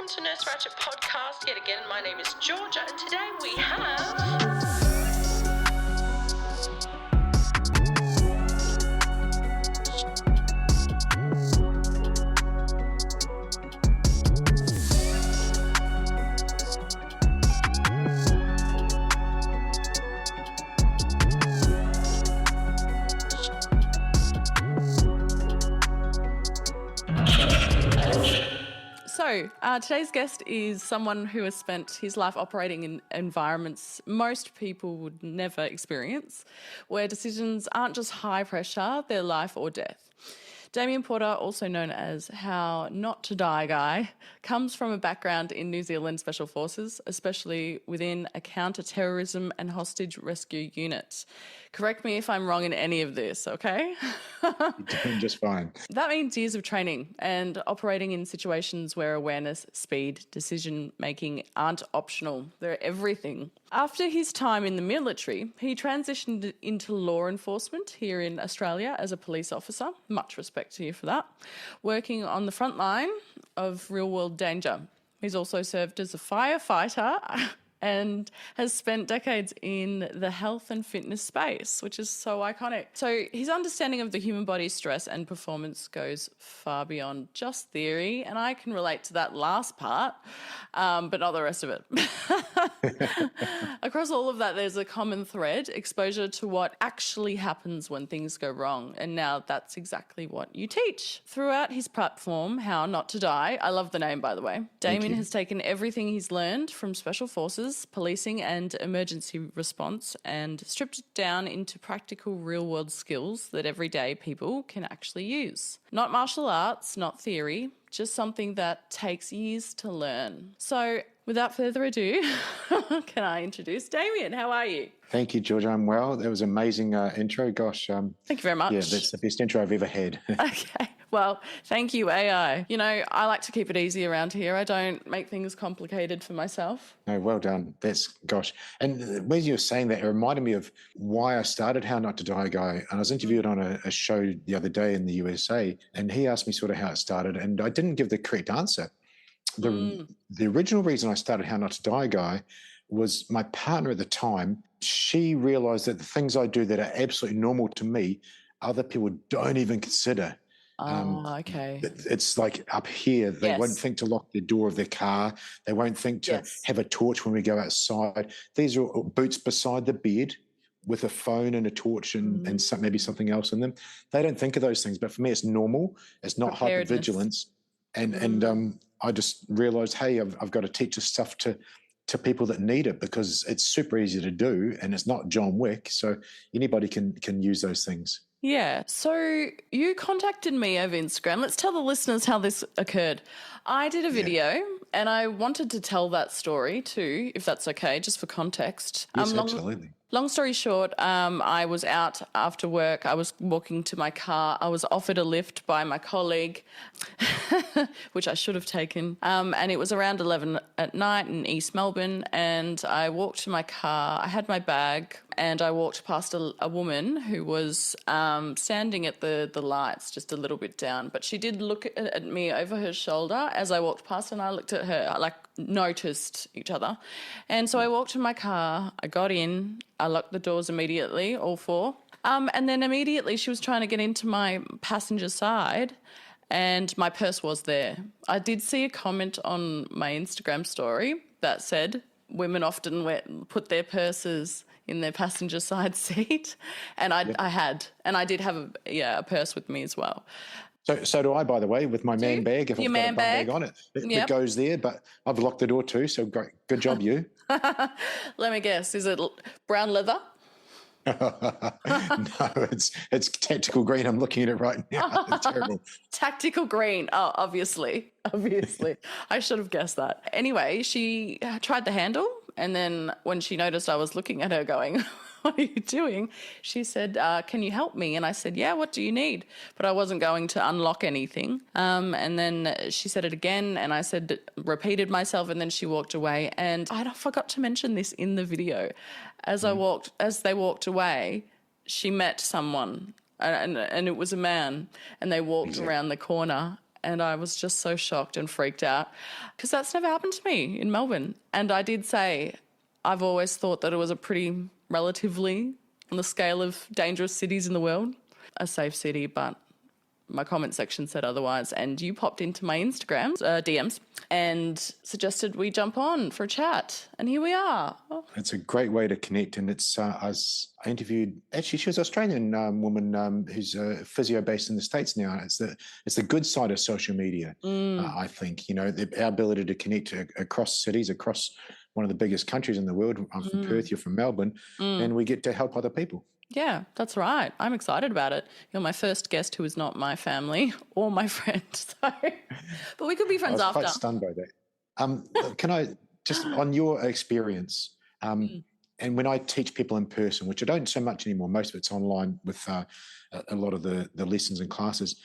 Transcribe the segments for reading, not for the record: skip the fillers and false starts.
welcome to Nurse Ratchet Podcast. Yet again, my name is Georgia, and today we have... So, today's guest is someone who has spent his life operating in environments most people would never experience, where decisions aren't just high pressure, they're life or death. Damian Porter, also known as How Not to Die Guy, comes from a background in New Zealand Special Forces, especially within a counter-terrorism and hostage rescue unit. Correct me if I'm wrong in any of this, okay? You're doing just fine. That means years of training and operating in situations where awareness, speed, decision-making aren't optional. They're everything. After his time in the military, he transitioned into law enforcement here in Australia as a police officer. Much respect to you for that. Working on the front line of real-world danger. He's also served as a firefighter and has spent decades in the health and fitness space, which is so iconic. So his understanding of the human body's stress and performance goes far beyond just theory, and I can relate to that last part, but not the rest of it. Across all of that, there's a common thread, exposure to what actually happens when things go wrong, and now that's exactly what you teach. Throughout his platform, How Not to Die, I love the name, by the way, Damian has taken everything he's learned from Special Forces, policing and emergency response and stripped it down into practical real-world skills that everyday people can actually use. Not martial arts, not theory, just something that takes years to learn. So without further ado, can I introduce Damian? How are you? Thank you, Georgia. I'm well. That was an amazing intro. Gosh. Thank you very much. Yeah, that's the best intro I've ever had. Okay. Well, thank you, AI. You know, I like to keep it easy around here. I don't make things complicated for myself. No, well done. Gosh. And when you were saying that, it reminded me of why I started How Not to Die Guy. And I was interviewed on a show the other day in the USA, and he asked me sort of how it started, and I didn't give the correct answer. The original reason I started How Not to Die Guy was my partner at the time. She realised that the things I do that are absolutely normal to me, other people don't even consider. Okay. It's like up here, they won't think to lock the door of their car. They won't think to have a torch when we go outside. These are boots beside the bed with a phone and a torch and maybe something else in them. They don't think of those things. But for me, it's normal. It's not hypervigilance. And I just realised, hey, I've got to teach this stuff to people that need it, because it's super easy to do and it's not John Wick. So anybody can use those things. Yeah. So you contacted me over Instagram. Let's tell the listeners how this occurred. I did a video and I wanted to tell that story too, if that's okay, just for context. Yes, absolutely. Long story short, I was out after work. I was walking to my car. I was offered a lift by my colleague, which I should have taken. And it was around 11 at night in East Melbourne. And I walked to my car. I had my bag and I walked past a woman who was standing at the lights just a little bit down. But she did look at me over her shoulder as I walked past, and I looked at her, like noticed each other. And so I walked to my car. I got in. I locked the doors immediately, all four. And then immediately she was trying to get into my passenger side and my purse was there. I did see a comment on my Instagram story that said women often put their purses in their passenger side seat. And I did have a purse with me as well. So do I, by the way, with my man bag. If I've got a bag on it, it goes there. But I've locked the door too, so great. Good job, you. Let me guess. Is it brown leather? No, it's tactical green. I'm looking at it right now. It's terrible. Tactical green. Oh, obviously. I should have guessed that. Anyway, she tried the handle, and then when she noticed I was looking at her going, what are you doing? She said, can you help me? And I said, yeah, what do you need? But I wasn't going to unlock anything. And then she said it again, and I repeated myself, and then she walked away. And I forgot to mention this in the video. As they walked away, she met someone, and it was a man, and they walked around the corner. And I was just so shocked and freaked out because that's never happened to me in Melbourne. And I did say I've always thought that it was a pretty relatively, on the scale of dangerous cities in the world, a safe city, but my comment section said otherwise. And you popped into my Instagram DMs and suggested we jump on for a chat. And here we are. It's a great way to connect. And it's I interviewed, actually, she was an Australian woman who's a physio based in the States now. It's the good side of social media, I think. You know, our ability to connect across cities, across one of the biggest countries in the world. I'm from Perth, you're from Melbourne, and we get to help other people. Yeah, that's right. I'm excited about it. You're my first guest who is not my family or my friend. So, but we could be friends after. I was quite stunned by that. Can I just, on your experience, and when I teach people in person, which I don't so much anymore, most of it's online with a lot of the lessons and classes,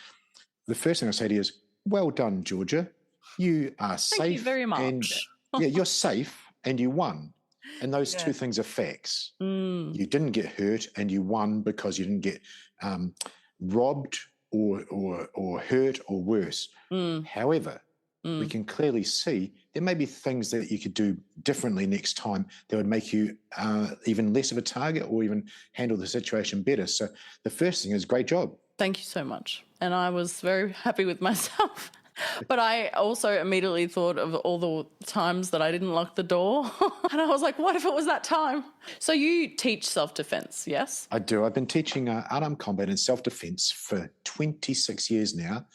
the first thing I say to you is, well done, Georgia. You are safe. Thank you very much. And, yeah, you're safe and you won. And those two things are facts. You didn't get hurt and you won because you didn't get robbed or hurt or worse. However, we can clearly see there may be things that you could do differently next time that would make you even less of a target or even handle the situation better. So the first thing is great job. Thank you so much. And I was very happy with myself. But I also immediately thought of all the times that I didn't lock the door. And I was like, what if it was that time? So you teach self-defense, yes? I do. I've been teaching unarmed combat and self-defense for 26 years now,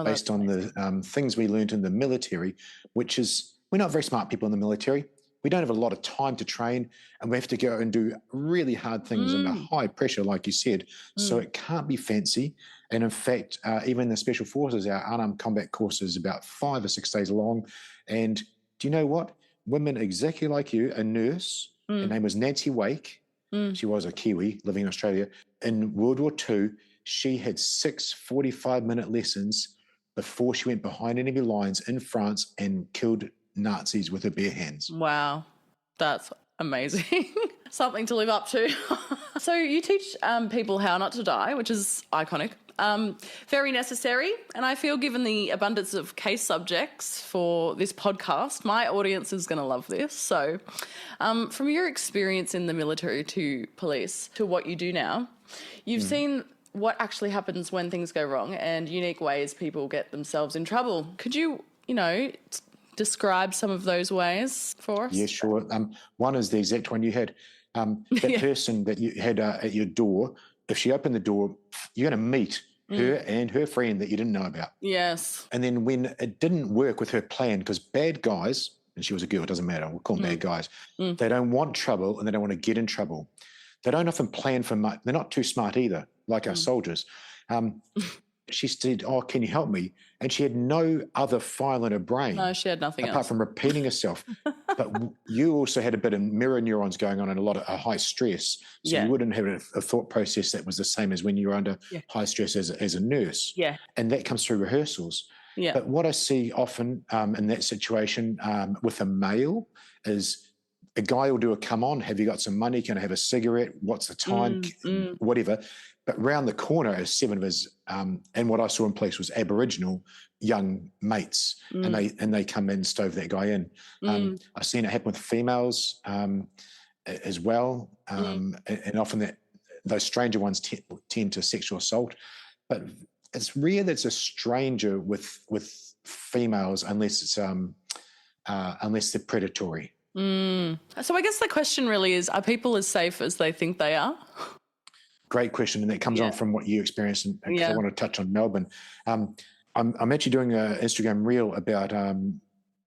based on the things we learned in the military, which is, we're not very smart people in the military. We don't have a lot of time to train, and we have to go and do really hard things under high pressure, like you said. So it can't be fancy. And in fact, even the Special Forces, our unarmed combat course is about 5 or 6 days long. And do you know what? Women exactly like you, a nurse, her name was Nancy Wake. She was a Kiwi living in Australia. In World War II, she had 6 45-minute lessons before she went behind enemy lines in France and killed Nazis with her bare hands. Wow, that's amazing. Something to live up to. So you teach people how not to die, which is iconic. Very necessary. And I feel given the abundance of case subjects for this podcast, my audience is going to love this. So from your experience in the military to police to what you do now, you've seen what actually happens when things go wrong and unique ways people get themselves in trouble. Could you, describe some of those ways for us? Yeah, sure. One is the exact one you had. That person that you had at your door, if she opened the door, you're going to meet her and her friend that you didn't know about. Yes. And then when it didn't work with her plan, because bad guys, and she was a girl, it doesn't matter, we'll call them bad guys, they don't want trouble and they don't want to get in trouble. They don't often plan for much. They're not too smart either, like our soldiers. She said, "Oh, can you help me?" And she had no other file in her brain. No, she had nothing apart from repeating herself. But you also had a bit of mirror neurons going on and a lot of high stress. So you wouldn't have a thought process that was the same as when you were under high stress as a nurse. Yeah. And that comes through rehearsals. Yeah. But what I see often in that situation with a male is a guy will do a come on, have you got some money? Can I have a cigarette? What's the time? Whatever. But round the corner is 7 of his, and what I saw in place was Aboriginal young mates, and they come in and stove that guy in. I've seen it happen with females as well, and often those stranger ones tend to sexual assault. But it's rare that it's a stranger with females unless they're predatory. So I guess the question really is: are people as safe as they think they are? Great question, and that comes on from what you experienced, and I want to touch on Melbourne. I'm actually doing an Instagram reel about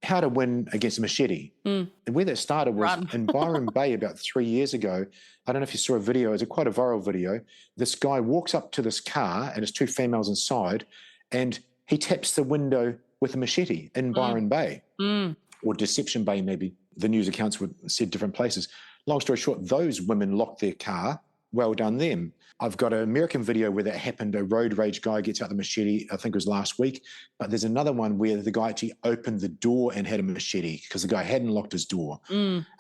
how to win against a machete. And where that started was in Byron Bay about 3 years ago. I don't know if you saw a video. It's quite a viral video. This guy walks up to this car, and there's 2 females inside, and he taps the window with a machete in Byron Bay, or Deception Bay, maybe. The news accounts said different places. Long story short, those women locked their car. Well done them. I've got an American video where that happened. A road rage guy gets out the machete, I think it was last week. But there's another one where the guy actually opened the door and had a machete because the guy hadn't locked his door. You're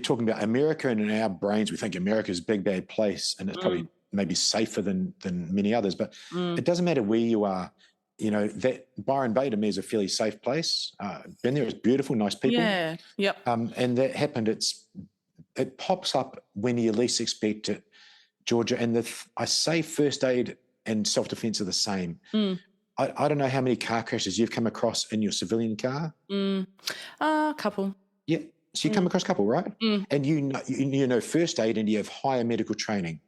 talking about America, and in our brains, we think America's a big, bad place, and it's probably maybe safer than many others, but it doesn't matter where you are. You know, that Byron Bay to me is a fairly safe place. Been there, it's beautiful, nice people. Yeah, yep. And that happened. It pops up when you least expect it, Georgia. And I say first aid and self-defense are the same. I don't know how many car crashes you've come across in your civilian car. A couple. Yeah. So you come across a couple, right? And you know first aid and you have higher medical training.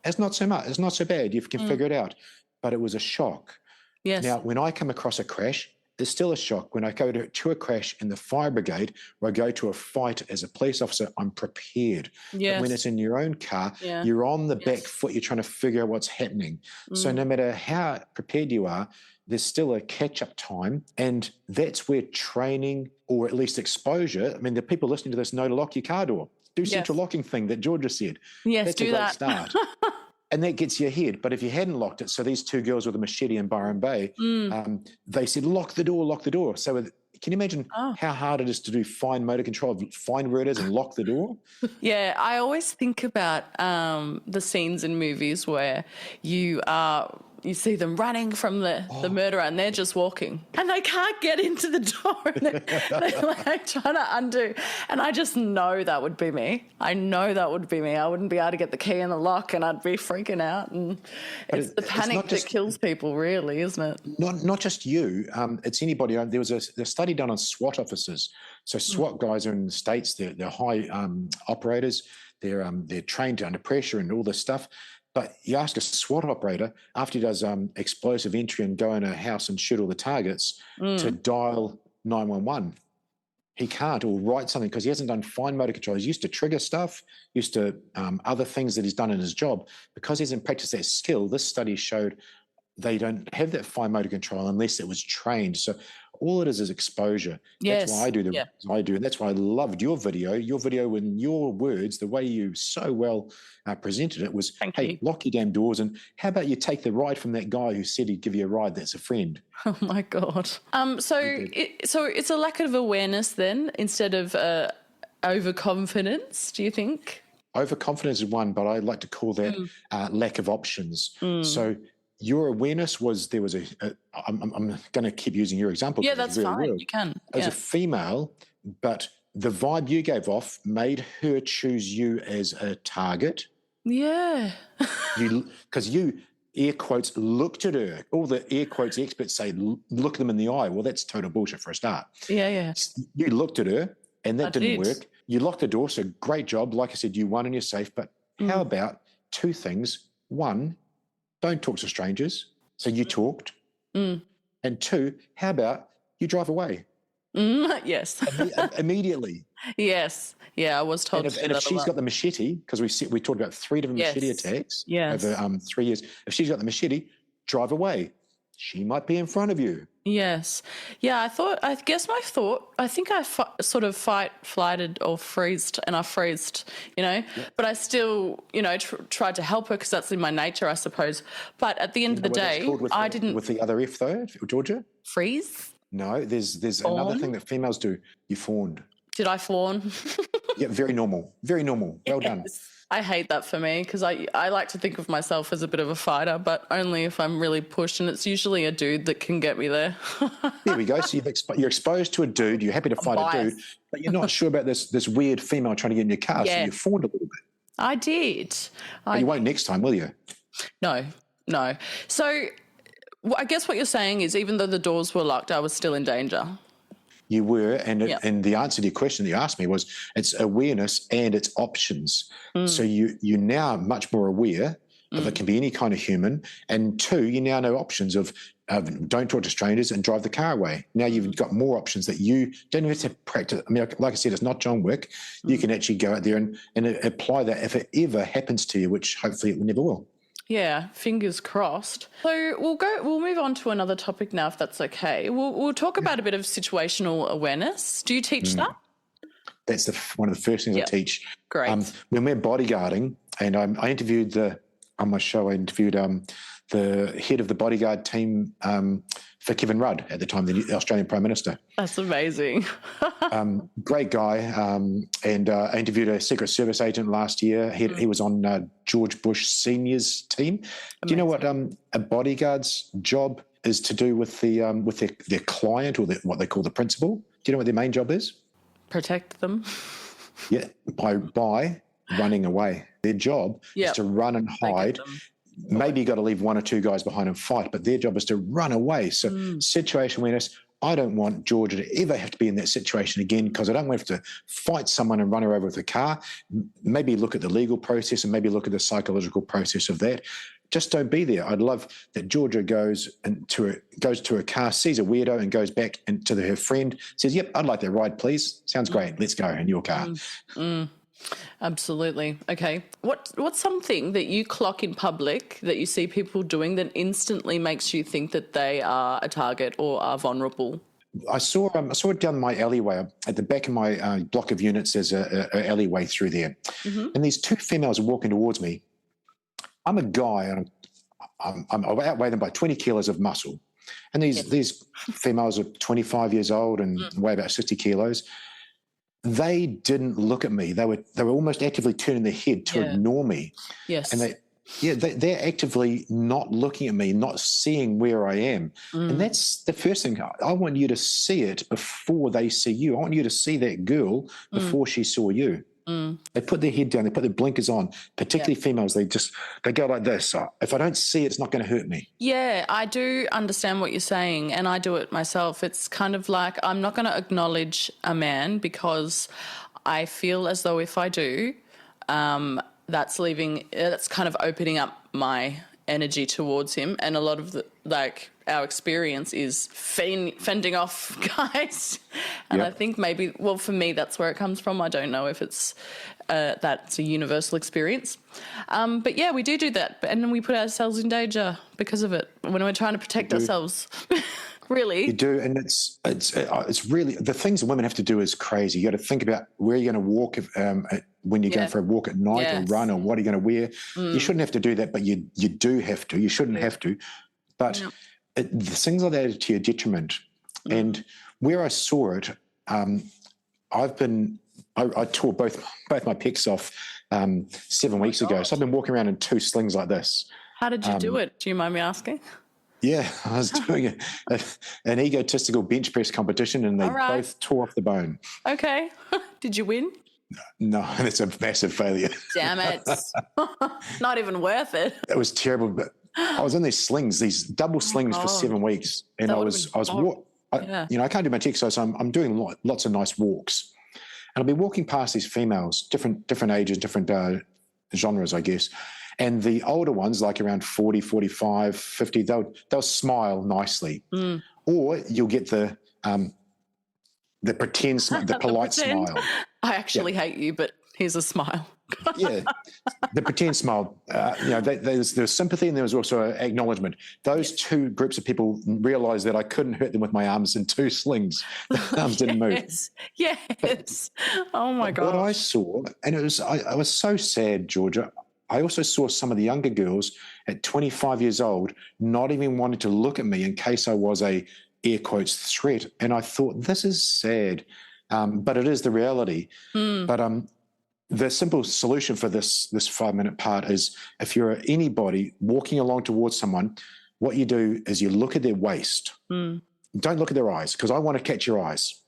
It's not so much. It's not so bad. You can figure it out. But it was a shock. Yes. Now, when I come across a crash, it's still a shock. When I go to a crash in the fire brigade or I go to a fight as a police officer, I'm prepared. Yes. But when it's in your own car, you're on the back foot. You're trying to figure out what's happening. So no matter how prepared you are, there's still a catch-up time. And that's where training or at least exposure, I mean, the people listening to this know to lock your car door. Do central locking thing that Georgia said. Yes, that's do a great that. Start. And that gets you ahead. But if you hadn't locked it, so these two girls with a machete in Byron Bay, they said, lock the door. So can you imagine how hard it is to do fine motor control, find where it is and lock the door? Yeah, I always think about the scenes in movies where you see them running from the murderer and they're just walking and they can't get into the door and they're like trying to undo. And I just know that would be me. I know that would be me. I wouldn't be able to get the key in the lock and I'd be freaking out. And it's the panic that kills people, really, isn't it? Not just you. It's anybody. There was a study done on SWAT officers. So SWAT guys are in the States. They're high operators. They're trained under pressure and all this stuff. But you ask a SWAT operator, after he does explosive entry and go in a house and shoot all the targets, to dial 911. He can't, or write something, because he hasn't done fine motor control. He's used to trigger stuff, used to other things that he's done in his job. Because he hasn't practiced that skill, this study showed they don't have that fine motor control unless it was trained. So all it is exposure. Yes. That's why I do I do. And that's why I loved your video in your words, the way you so well presented it was, hey, lock your damn doors. And how about you take the ride from that guy who said he'd give you a ride that's a friend? Oh, my God. So it's a lack of awareness then instead of overconfidence, do you think? Overconfidence is one, but I like to call that lack of options. So your awareness was there was I'm going to keep using your example. Yeah, that's fine. World. You can. As a female, but the vibe you gave off made her choose you as a target. Yeah. Because you, air quotes, looked at her. All the air quotes experts say, look them in the eye. Well, that's total bullshit for a start. Yeah. You looked at her and that didn't work. You locked the door, so great job. Like I said, you won and you're safe. But how about two things? One, don't talk to strangers. So you talked. And two, how about you drive away? Yes. Immediately. Yes. Yeah, I was told and if she's got the machete, because we talked about 3 different machete attacks over 3 years. If she's got the machete, drive away. She might be in front of you. Yes. Yeah, I think I sort of flighted or freezed, and I freezed, but I still, tried to help her because that's in my nature, I suppose. But at the end of the day, I didn't. With the other F though, Georgia? Freeze? No, there's another thing that females do. You fawned. Did I fawn? Yeah, very normal. Very normal. Well done. I hate that for me because I like to think of myself as a bit of a fighter, but only if I'm really pushed, and it's usually a dude that can get me there. There we go. So you're exposed to a dude. You're happy to fight a dude, but you're not sure about this weird female trying to get in your car, so you fawned a little bit. I did. But you won't next time, will you? No. So I guess what you're saying is even though the doors were locked, I was still in danger. You were, and the answer to your question that you asked me was it's awareness and it's options. So you're now much more aware of it can be any kind of human, and two, you now know options of don't talk to strangers and drive the car away. Now you've got more options that you don't even have to practice. I mean, like I said, it's not John Wick. You can actually go out there and apply that if it ever happens to you, which hopefully it never will. Yeah, fingers crossed. So we'll move on to another topic now, if that's okay. We'll talk about a bit of situational awareness. Do you teach that? That's one of the first things I teach. Great. When we're bodyguarding, and I interviewed on my show, I interviewed the head of the bodyguard team for Kevin Rudd at the time, the Australian Prime Minister. That's amazing. Great guy. And I interviewed a Secret Service agent last year. He was on George Bush Senior's team. Amazing. Do you know what a bodyguard's job is to do with their client, or what they call the principal? Do you know what their main job is? Protect them. Yeah, by running away. Their job is to run and hide. Maybe you got to leave one or two guys behind and fight, but their job is to run away. So situation awareness. I don't want Georgia to ever have to be in that situation again, because I don't want to have to fight someone and run her over with a car. Maybe look at the legal process and maybe look at the psychological process of that. Just don't be there. I'd love that Georgia goes to a car, sees a weirdo, and goes back to her friend, says, "Yep, I'd like that ride, please. Sounds great. Let's go in your car." Absolutely. Okay. What's something that you clock in public that you see people doing that instantly makes you think that they are a target or are vulnerable? I saw it down my alleyway. At the back of my block of units, there's a alleyway through there. And these two females are walking towards me. I'm a guy, and I outweigh them by 20 kilos of muscle. And these females are 25 years old and weigh about 60 kilos. They didn't look at me. They were almost actively turning their head to ignore me. Yes. And they're actively not looking at me, not seeing where I am. And that's the first thing. I want you to see it before they see you. I want you to see that girl before she saw you. They put their head down, they put their blinkers on, particularly females. They go like this. If I don't see it, it's not going to hurt me. Yeah, I do understand what you're saying, and I do it myself. It's kind of like I'm not going to acknowledge a man because I feel as though if I do, that's kind of opening up my energy towards him, and a lot of our experience is fending off guys. And I think maybe, for me, that's where it comes from. I don't know if it's that's a universal experience. But yeah, we do that. And then we put ourselves in danger because of it when we're trying to protect ourselves. Really. You do. And it's really, the things that women have to do is crazy. You got to think about where you're going to walk when you're going for a walk at night or run, or what are you going to wear. You shouldn't have to do that, but you do have to. You shouldn't have to. But the things like that are to your detriment. And where I saw it, I tore both my pecs off 7 weeks ago. So I've been walking around in two slings like this. How did you do it? Do you mind me asking? Yeah, I was doing an egotistical bench press competition, and they both tore off the bone. Okay. Did you win? No, it's a massive failure. Damn it. Not even worth it. It was terrible, but I was in these slings, these double slings for 7 weeks, and I can't do much exercise, so I'm doing lots of nice walks. And I'll be walking past these females, different ages, different genres, I guess. And the older ones, like around 40, 45, 50, they'll smile nicely. Or you'll get the pretend, the polite smile. I actually hate you, but here's a smile. The pretend smile. There's sympathy, and there was also acknowledgement. Those two groups of people realised that I couldn't hurt them with my arms in two slings. The arms didn't move. Yes. Oh my God. What I saw, and I was so sad, Georgia. I also saw some of the younger girls at 25 years old not even wanting to look at me in case I was a air quotes threat. And I thought, this is sad, but it is the reality. But the simple solution for this 5-minute part is, if you're anybody walking along towards someone, what you do is you look at their waist. Don't look at their eyes, because I want to catch your eyes.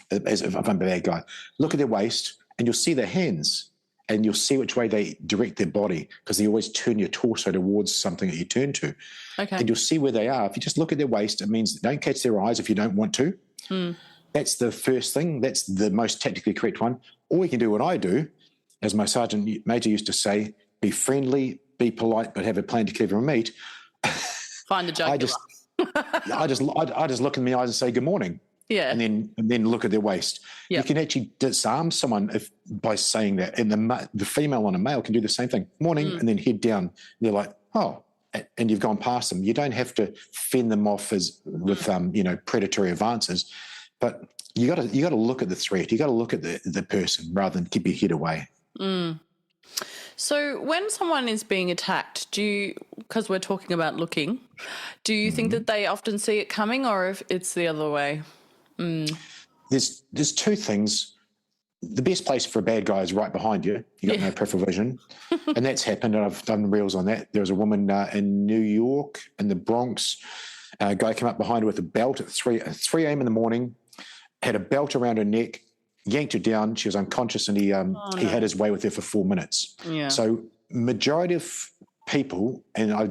As if I'm a bad guy. Look at their waist, and you'll see their hands. And you'll see which way they direct their body, because they always turn your torso towards something that you turn to. Okay. And you'll see where they are. If you just look at their waist, it means don't catch their eyes if you don't want to. That's the first thing. That's the most tactically correct one. Or you can do what I do, as my sergeant major used to say, be friendly, be polite, but have a plan to keep them meet. Find the joke. I just look in the eyes and say good morning. Yeah, and then look at their waist. Yep. You can actually disarm someone by saying that, and the female on a male can do the same thing. Morning, and then head down. They're like, oh, and you've gone past them. You don't have to fend them off with predatory advances, but you got to look at the threat. You got to look at the person rather than keep your head away. So when someone is being attacked, because we're talking about looking, do you think that they often see it coming, or if it's the other way? There's two things. The best place for a bad guy is right behind you. You got no peripheral vision. And that's happened, and I've done reels on that. There was a woman in New York, in the Bronx. A guy came up behind her with a belt at 3 a.m. in the morning, had a belt around her neck, yanked her down. She was unconscious, and he had his way with her for 4 minutes. Yeah. So majority of people, and I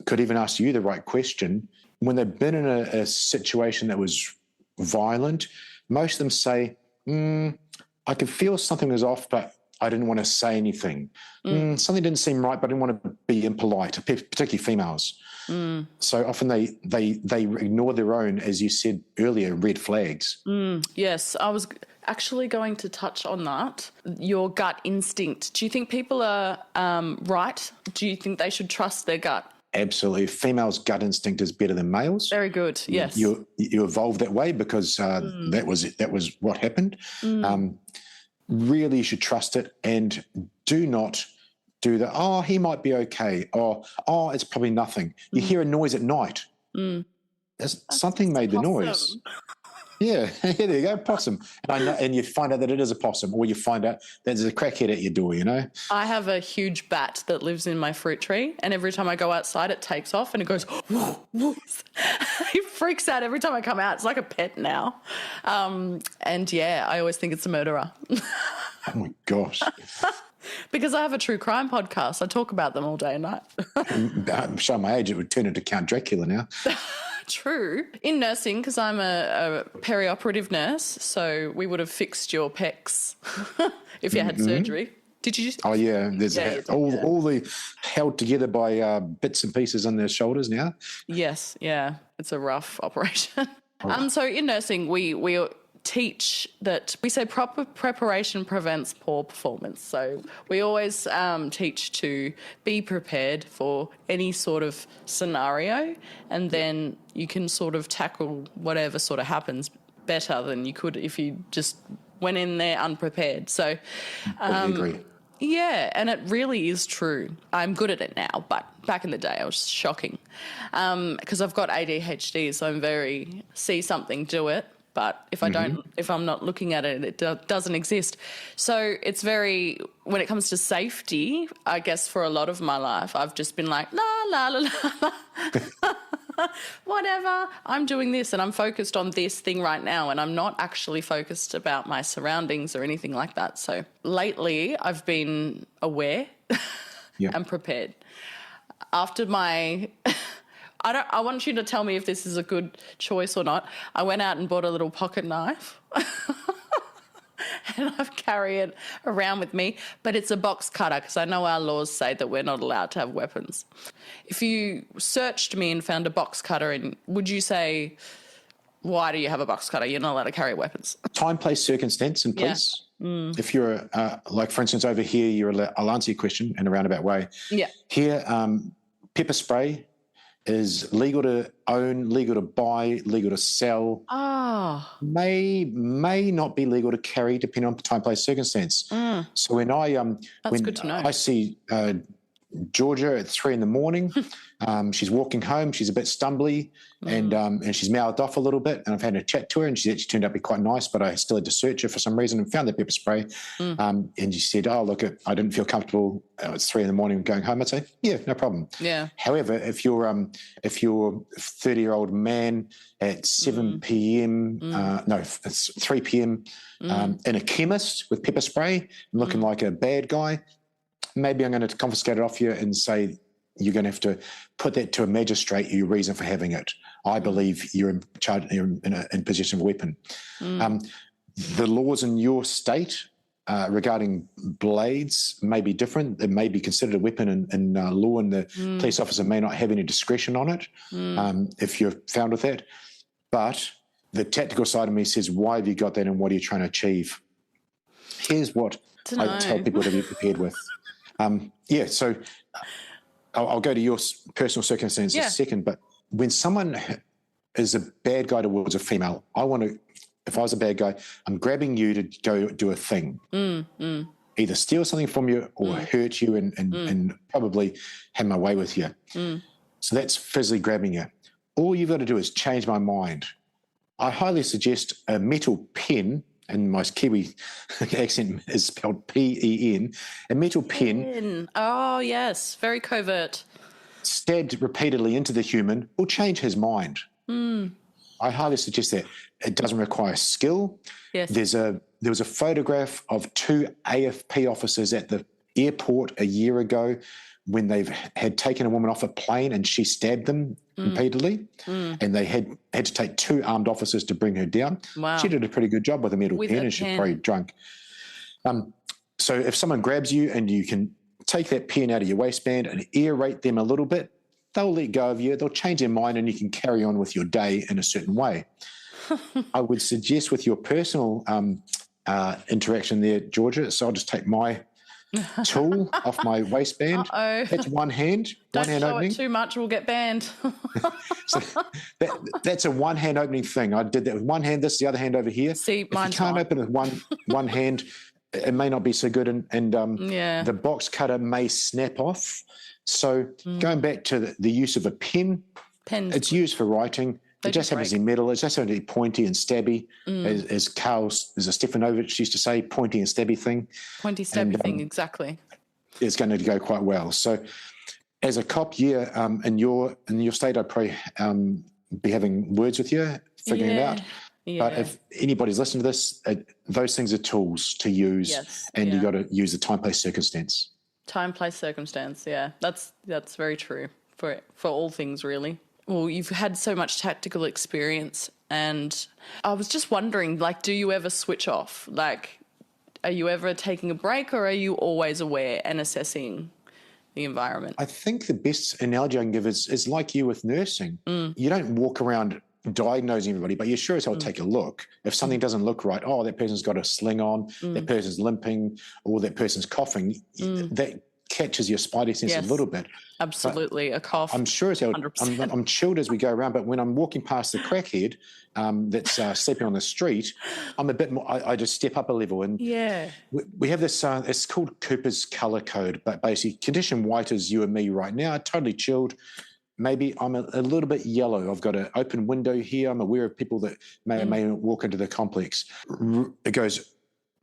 could even ask you the right question, when they've been in a situation that was violent, most of them say, I could feel something was off, but I didn't want to say anything. Something didn't seem right, but I didn't want to be impolite, particularly females. So often they ignore their own, as you said earlier, red flags. Yes, I was actually going to touch on that, your gut instinct. Do you think people are right? Do you think they should trust their gut? Absolutely. Females' gut instinct is better than males. Very good, yes. You evolved that way because that was what happened. Really, you should trust it, and do not do the, he might be okay, or, it's probably nothing. You hear a noise at night. Something made the noise. Yeah, there you go, possum. And you find out that it is a possum, or you find out that there's a crackhead at your door, I have a huge bat that lives in my fruit tree, and every time I go outside, it takes off and it goes, woo, woo. He freaks out every time I come out. It's like a pet now. And yeah, I always think it's a murderer. Oh my gosh. Because I have a true crime podcast. I talk about them all day and night. I'm showing my age, it would turn into Count Dracula now. True. In nursing, because I'm a perioperative nurse, so we would have fixed your pecs if you had surgery. Did you? Oh yeah, there's all the held together by bits and pieces on their shoulders now. Yes, yeah, it's a rough operation. So in nursing, we teach that we say proper preparation prevents poor performance. So we always teach to be prepared for any sort of scenario, and then you can sort of tackle whatever sort of happens better than you could if you just went in there unprepared. So I agree. Yeah, and it really is true. I'm good at it now, but back in the day I was shocking because I've got ADHD, so I'm very see something, do it. But if I'm not looking at it, it doesn't exist. So it's very, when it comes to safety, I guess for a lot of my life, I've just been like, la, la, la, la, whatever, I'm doing this and I'm focused on this thing right now, and I'm not actually focused about my surroundings or anything like that. So lately I've been aware and prepared. After my... I want you to tell me if this is a good choice or not. I went out and bought a little pocket knife and I've carried it around with me, but it's a box cutter because I know our laws say that we're not allowed to have weapons. If you searched me and found a box cutter, would you say, why do you have a box cutter? You're not allowed to carry weapons. Time, place, circumstance, and place. Yeah. If you're, like for instance, over here, I'll answer your question in a roundabout way. Yeah. Here, pepper spray is legal to own, legal to buy, legal to sell. May not be legal to carry, depending on time, place, circumstance. So when good to know. I see Georgia at 3 a.m, she's walking home. She's a bit stumbly, and she's mouthed off a little bit. And I've had a chat to her, and she's actually turned out to be quite nice. But I still had to search her for some reason and found the pepper spray. And she said, "Oh, look, I didn't feel comfortable. It's 3 a.m. going home." I'd say, "Yeah, no problem." Yeah. However, if you're a 30-year-old man at 7 p.m, it's 3 p.m. In a chemist with pepper spray, looking like a bad guy, maybe I'm going to confiscate it off you and say, you're going to have to put that to a magistrate, your reason for having it. I believe you're in charge, you're in possession of a weapon. The laws in your state regarding blades may be different. It may be considered a weapon in law, and the police officer may not have any discretion on it if you're found with that. But the tactical side of me says, why have you got that, and what are you trying to achieve? Here's what I tell people to be prepared with. So I'll go to your personal circumstances in a second, but when someone is a bad guy towards a female, if I was a bad guy, I'm grabbing you to go do a thing. And either steal something from you or hurt you and probably have my way with you. So that's physically grabbing you. All you've got to do is change my mind. I highly suggest a metal pen, and my Kiwi accent is spelled P-E-N, a metal pen. Oh, yes, very covert. Stabbed repeatedly into the human will change his mind. I highly suggest that. It doesn't require skill. Yes. There was a photograph of 2 AFP officers at the airport a year ago when they had taken a woman off a plane and she stabbed them repeatedly, and they had to take 2 armed officers to bring her down. Wow. She did a pretty good job with a metal pen, and she's probably drunk. So if someone grabs you and you can take that pen out of your waistband and aerate them a little bit, they'll let go of you, they'll change their mind, and you can carry on with your day in a certain way. I would suggest with your personal interaction there, Georgia, so I'll just take my tool off my waistband. That's one hand Don't show opening. It too much, we'll get banned. So that's a one-hand opening thing. I did that with one hand, this the other hand over here. See, if you can't open it with one hand, it may not be so good, and the box cutter may snap off. So going back to the use of a pen, it's used for writing. It just happens to be metal. It just happens to be pointy and stabby, as Stefanovich used to say, pointy and stabby thing. Pointy, stabby thing, exactly. It's going to go quite well. So as a cop, in your state, I'd probably be having words with you, figuring it out. Yeah. But if anybody's listening to this, those things are tools to use, and you got to use the time, place, circumstance. Time, place, circumstance, yeah. That's very true for all things, really. Well, you've had so much tactical experience, and I was just wondering, like, do you ever switch off? Like, are you ever taking a break, or are you always aware and assessing the environment? I think the best analogy I can give is like you with nursing. You don't walk around diagnosing everybody, but you sure as hell take a look. If something doesn't look right, that person's got a sling on, that person's limping, or that person's coughing, that catches your spidey sense a little bit. Absolutely, a cough. I'm sure as hell, I'm chilled as we go around, but when I'm walking past the crackhead that's sleeping on the street, I'm a bit more, I just step up a level. And we have this, it's called Cooper's Colour Code, but basically condition white is you and me right now, totally chilled. Maybe I'm a little bit yellow. I've got an open window here. I'm aware of people that may or may not walk into the complex. It goes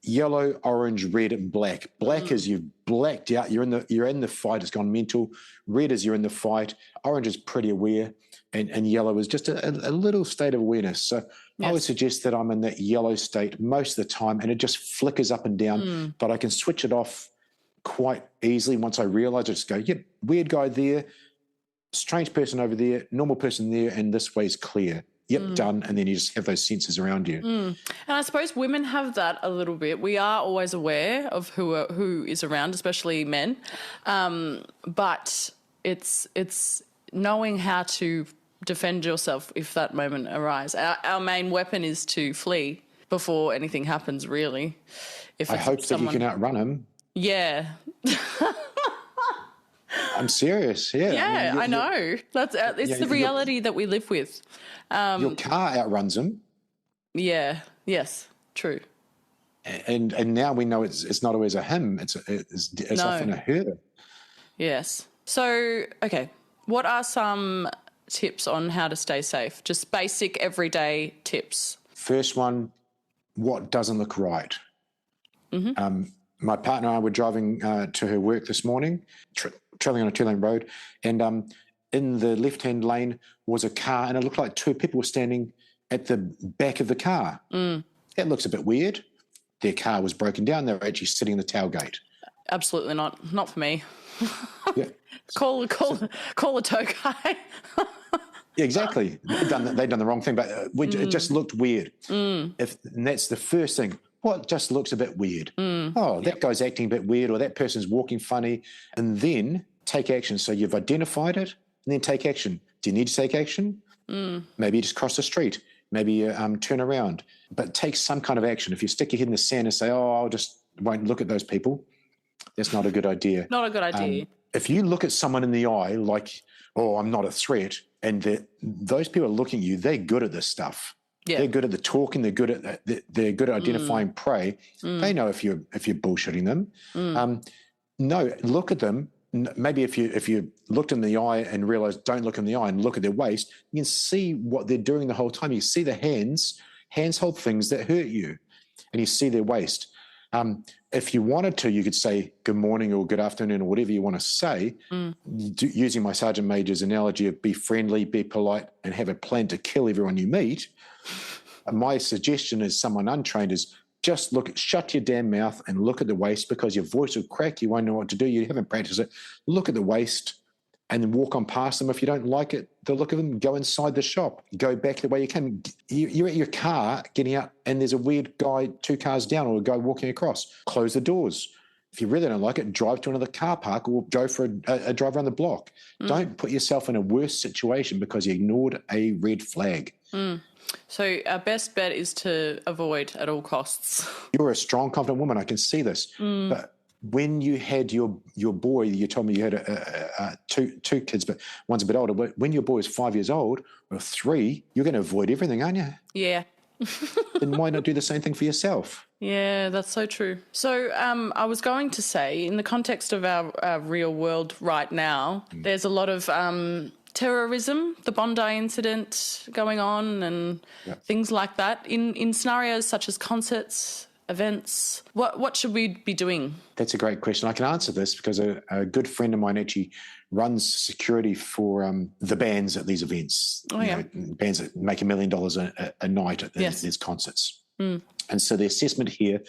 yellow, orange, red, and black. Black is you've blacked out. You're in the fight. It's gone mental. Red is you're in the fight. Orange is pretty aware, and yellow is just a little state of awareness. So I would suggest that I'm in that yellow state most of the time, and it just flickers up and down. But I can switch it off quite easily once I realise it. Just go, yep, weird guy there, strange person over there, normal person there, and this way is clear. Yep, done. And then you just have those senses around you. And I suppose women have that a little bit. We are always aware of who is around, especially men. But it's knowing how to defend yourself if that moment arises. Our main weapon is to flee before anything happens, really. I hope that you can outrun him. Yeah. I'm serious, yeah. Yeah, I know. It's the reality that we live with. Your car outruns him. Yeah, yes, true. And now we know it's not always a him, it's often a her. Yes. So, okay, what are some tips on how to stay safe? Just basic everyday tips. First one, what doesn't look right? My partner and I were driving to her work this morning, travelling on a 2-lane road, and in the left-hand lane was a car, and it looked like 2 people were standing at the back of the car. That looks a bit weird. Their car was broken down. They were actually sitting in the tailgate. Absolutely not. Not for me. Yeah. Call a tow guy. Yeah, exactly. They'd done the wrong thing, but it just looked weird. And that's the first thing. What just looks a bit weird? That guy's acting a bit weird, or that person's walking funny, and then take action. So you've identified it, and then take action. Do you need to take action? Maybe you just cross the street. Maybe you turn around. But take some kind of action. If you stick your head in the sand and say, I just won't look at those people, that's not a good idea. Not a good idea. If you look at someone in the eye like, I'm not a threat, and those people are looking at you, they're good at this stuff. Yeah. They're good at the talking. They're good at identifying prey. They know if you're bullshitting them. No, look at them. Maybe if you looked in the eye and realised, don't look in the eye and look at their waist, you can see what they're doing the whole time. You see the hands hold things that hurt you, and you see their waist. If you wanted to, you could say good morning or good afternoon or whatever you want to say, using my Sergeant Major's analogy of be friendly, be polite, and have a plan to kill everyone you meet. My suggestion as someone untrained is just shut your damn mouth and look at the waist, because your voice will crack. You won't know what to do. You haven't practiced it. Look at the waist and then walk on past them. If you don't like it, the look of them, go inside the shop. Go back the way you can. You're at your car getting out and there's a weird guy 2 cars down or a guy walking across. Close the doors. If you really don't like it, drive to another car park or go for a drive around the block. Don't put yourself in a worse situation because you ignored a red flag. So our best bet is to avoid at all costs. You're a strong, confident woman. I can see this. But when you had your boy, you told me you had two kids, but one's a bit older. But when your boy is 5 years old or 3, you're going to avoid everything, aren't you? Yeah. Then why not do the same thing for yourself? Yeah, that's so true. So I was going to say, in the context of our real world right now, there's a lot of terrorism, the Bondi incident going on and things like that. In scenarios such as concerts, events, what should we be doing? That's a great question. I can answer this because a good friend of mine actually runs security for the bands at these events. Bands that make $1 million a night at these concerts. And so the assessment here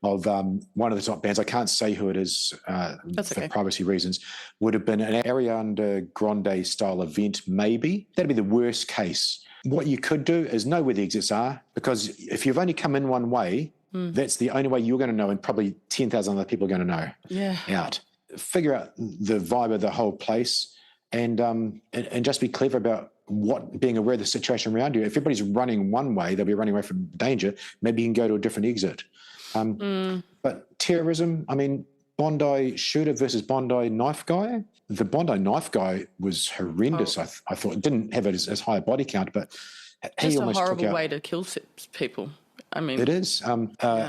of one of the top bands, I can't say who it is for privacy reasons, would have been an Ariana Grande style event maybe. That'd be the worst case. What you could do is know where the exits are, because if you've only come in one way, that's the only way you're going to know, and probably 10,000 other people are going to know. Out. Figure out the vibe of the whole place and just be clever about being aware of the situation around you. If everybody's running one way, they'll be running away from danger. Maybe you can go to a different exit. But terrorism, I mean, Bondi shooter versus Bondi knife guy. The Bondi knife guy was horrendous. I thought didn't have as high a body count, but he almost a took horrible out. way to kill people. I mean, It is.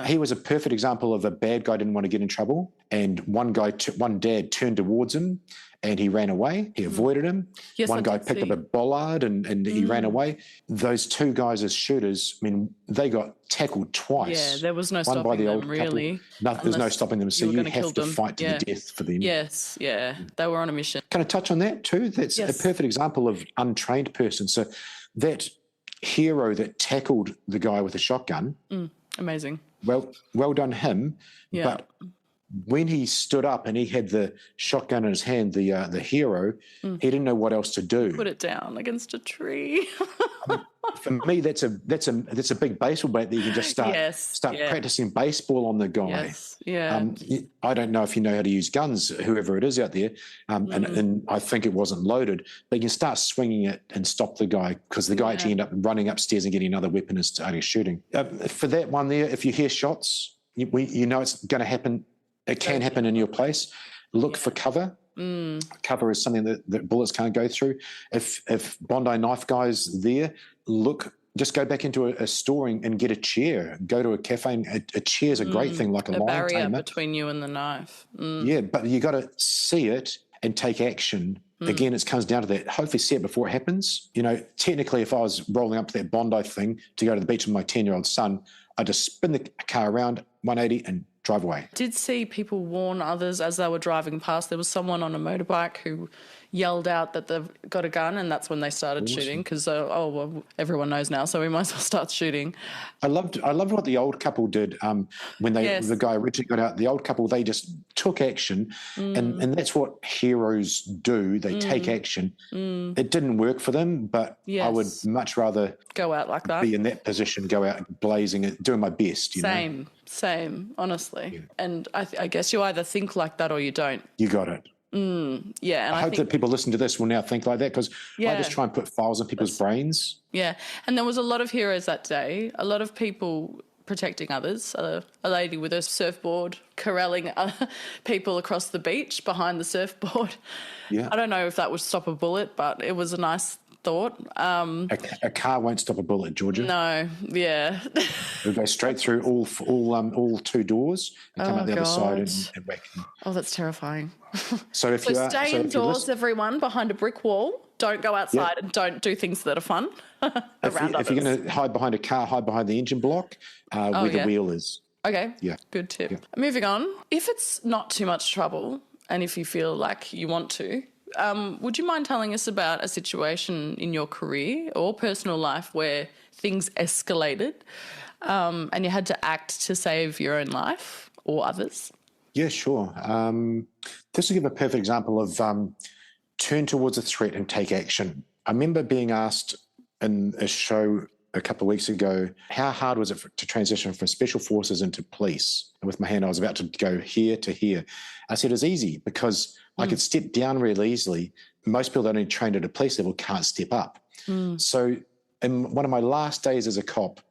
He was a perfect example of a bad guy didn't want to get in trouble, and one dad turned towards him, and he ran away. He avoided him. Yes, One guy picked up a bollard and he ran away. Those 2 guys as shooters, I mean, they got tackled twice. Yeah, there was no One by stopping the them, old really. couple. There's no stopping them. So you have to fight to the death for them. Yes, yeah. They were on a mission. Can I touch on that too? That's a perfect example of untrained person. So that hero that tackled the guy with the shotgun. Amazing. Well done him. Yeah. But when he stood up and he had the shotgun in his hand, the hero, he didn't know what else to do. Put it down against a tree. For me, that's a big baseball bat that you can just start practicing baseball on the guy. Yes. Yeah. I don't know if you know how to use guns, whoever it is out there, and I think it wasn't loaded, but you can start swinging it and stop the guy, because the guy actually ended up running upstairs and getting another weapon and starting shooting. For that one there, if you hear shots, you know it's going to happen. It can happen in your place. Look for cover. Cover is something that bullets can't go through. If Bondi knife guy's there, just go back into a store and get a chair. Go to a cafe. And a chair is a great thing, like a lion barrier tamer. between you and the knife. Yeah, but you got to see it and take action. Again, it comes down to that. Hopefully see it before it happens. You know, technically, if I was rolling up to that Bondi thing to go to the beach with my 10-year-old son, I'd just spin the car around 180 and drive away. Did see people warn others as they were driving past. There was someone on a motorbike who yelled out that they've got a gun, and that's when they started shooting, because everyone knows now, so we might as well start shooting. I loved what the old couple did when the guy originally got out. The old couple, they just took action, and that's what heroes do. They take action. It didn't work for them, but I would much rather go out like that, be in that position, go out blazing it, doing my best. Same, honestly. Yeah. And I guess you either think like that or you don't. You got it. Yeah. And I hope that people listen to this will now think like that, because I just try and put files in people's brains. Yeah. And there was a lot of heroes that day, a lot of people protecting others, a lady with a surfboard corralling people across the beach behind the surfboard. Yeah. I don't know if that would stop a bullet, but it was a nice thought. A car won't stop a bullet, Georgia. No, yeah. It'll go straight through all two doors and come out the other side and whack them. Oh, that's terrifying. So stay indoors, everyone, behind a brick wall. Don't go outside and don't do things that are fun around if you're going to hide behind a car, hide behind the engine block where the wheel is. Okay. Yeah. Good tip. Yeah. Moving on. If it's not too much trouble and if you feel like you want to, would you mind telling us about a situation in your career or personal life where things escalated and you had to act to save your own life or others? Yeah, sure. This will give a perfect example of turn towards a threat and take action. I remember being asked in a show a couple of weeks ago, how hard was it to transition from special forces into police? And with my hand, I was about to go here to here. I said, it's easy because I could step down really easily. Most people that only trained at a police level can't step up. So in one of my last days as a cop,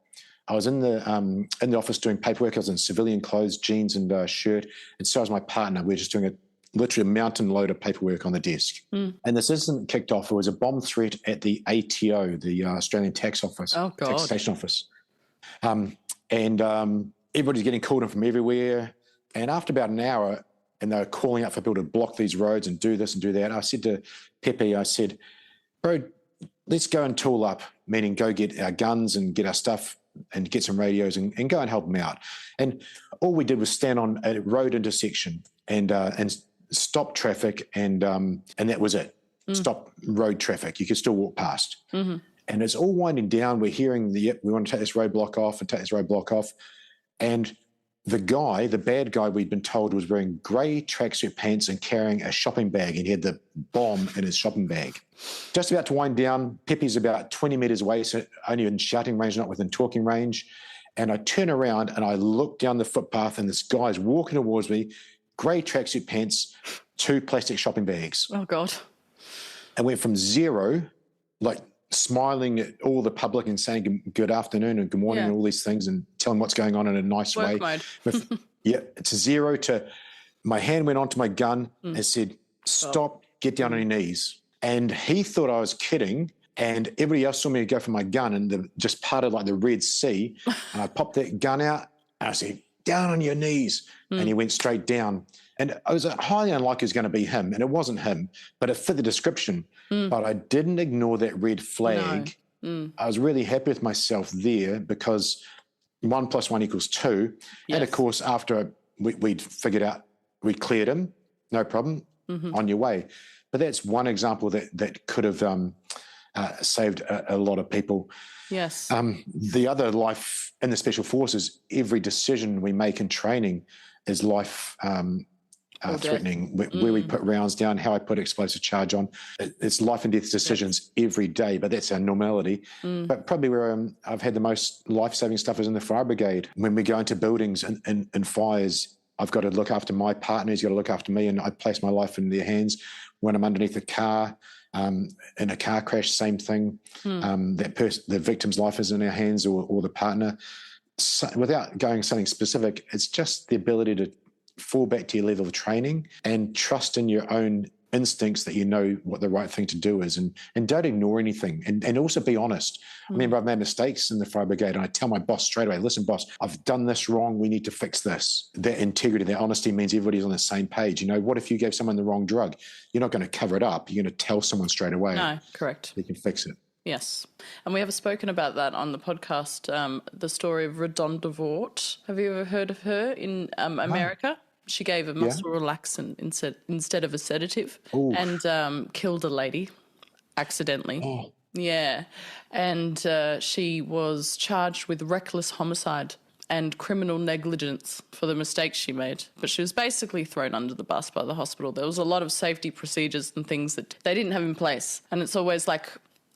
I was in the office doing paperwork. I was in civilian clothes, jeans and shirt. And so was my partner. We were just doing literally a mountain load of paperwork on the desk. And this incident kicked off. It was a bomb threat at the ATO, the Australian Tax Office, Taxation Office. And everybody's getting called in from everywhere. And after about an hour, and they were calling out for people to block these roads and do this and do that, I said to Pepe, I said, bro, let's go and tool up, meaning go get our guns and get our stuff and get some radios and go and help them out. And all we did was stand on a road intersection and stop traffic, and that was it. Stop road traffic. You could still walk past. And it's all winding down. We're hearing we want to take this roadblock off and take this roadblock off. And the bad guy we'd been told was wearing grey tracksuit pants and carrying a shopping bag, and he had the bomb in his shopping bag. Just about to wind down, Pepe's about 20 metres away, so only in shouting range, not within talking range. And I turn around and I look down the footpath, and this guy's walking towards me, grey tracksuit pants, 2 plastic shopping bags. Oh, God. And went from zero, like smiling at all the public and saying good afternoon and good morning and all these things and telling what's going on in a nice Work way. mode. It's a zero to my hand went onto my gun and said, stop, get down on your knees. And he thought I was kidding. And everybody else saw me go for my gun and just parted like the Red Sea. And I popped that gun out and I said, down on your knees. And he went straight down. And I was highly unlikely it was going to be him. And it wasn't him, but it fit the description. But I didn't ignore that red flag. No. I was really happy with myself there because 1 + 1 = 2. Yes. And, of course, after we'd figured out, we cleared him, no problem, on your way. But that's one example that could have saved a lot of people. Yes. The other life in the Special Forces, every decision we make in training is life threatening. Where we put rounds down, how I put explosive charge on. It's life and death decisions every day, but that's our normality. But probably where I've had the most life-saving stuff is in the fire brigade. When we go into buildings and fires, I've got to look after my partner, he's got to look after me, and I place my life in their hands. When I'm underneath a car, in a car crash, same thing. The victim's life is in our hands or the partner. So, without going something specific, it's just the ability to fall back to your level of training and trust in your own instincts that you know what the right thing to do is, and don't ignore anything, and also be honest. I remember I've made mistakes in the fire brigade, and I tell my boss straight away, listen, boss, I've done this wrong, we need to fix this. That integrity, that honesty means everybody's on the same page. You know, what if you gave someone the wrong drug? You're not going to cover it up. You're going to tell someone straight away. No, correct. They can fix it. Yes. And we have spoken about that on the podcast, the story of Redonda Vort. Have you ever heard of her in America? She gave a muscle relaxant instead of a sedative and killed a lady accidentally. Oh. Yeah. And she was charged with reckless homicide and criminal negligence for the mistakes she made. But she was basically thrown under the bus by the hospital. There was a lot of safety procedures and things that they didn't have in place. And it's always like